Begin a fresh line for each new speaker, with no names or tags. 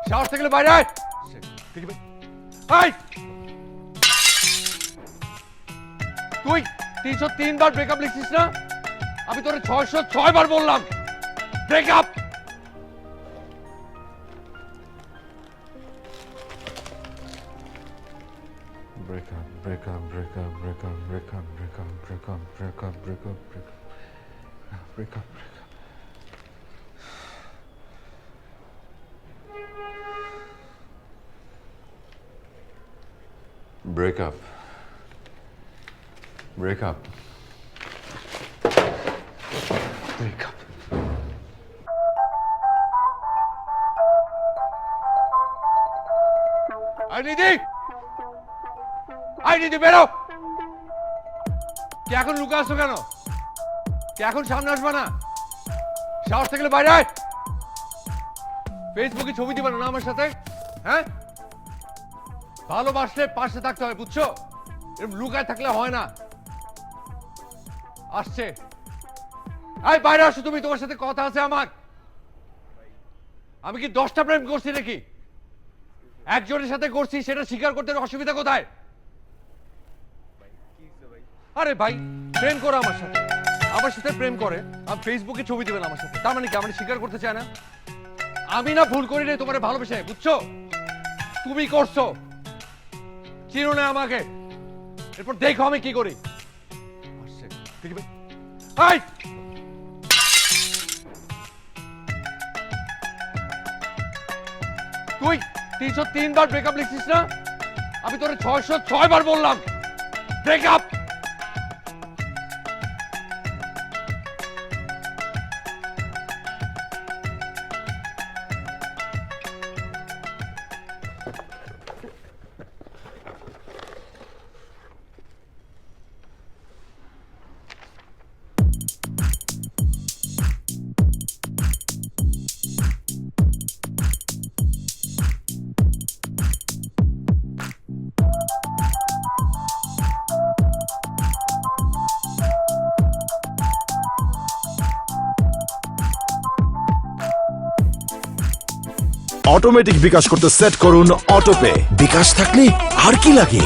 সাহস থাকলে বাইরে আয়। তুই 303 বার ব্রেকআপ লিখছিস না? আমি তোরে 606 বার বললাম breakup.
Breakup, breakup, breakup, breakup, breakup, breakup, breakup, breakup, breakup, breakup, breakup, breakup. Breakup. Breakup. Breakup.
I নিদি বেরো। কে এখন লুকা আসছো কেন? কে এখন সামনে আসবে না? সাহস থাকলে বাইরে আয়। ফেসবুকে ছবি দিবে না আমার সাথে? হ্যাঁ, ভালোবাসলে পাশে থাকতে হয়, বুঝছো? এরকম লুকায় থাকলে হয় না। আসছে, আই বাইরে আসো তুমি, তোমার সাথে কথা আছে আমার। আমি কি 10টা প্রেম করছি নাকি? একজনের সাথে করছি, সেটা স্বীকার করতে অসুবিধা কোথায়? আরে ভাই, প্রেম করো আমার সাথে, আমার সাথে প্রেম করে আর ফেসবুকে ছবি দিবেন আমার সাথে, তার মানে কি আমি স্বীকার করতে চাই না? আমি না ভুল করি নাই তোমার ভালোবেসে, বুঝছো? তুমি করছো, চিনো না আমাকে। এরপর দেখো আমি কি করি। আসছে, দেখি ভাই। এই! তুই 303 বার ব্রেকআপ লিখছিস না? আমি তোরে 606 বার বললাম ব্রেকআপ।
অটোমেটিক বিকাশ করতে সেট করুন অটোপে। বিকাশ থাকলে আর কি লাগে।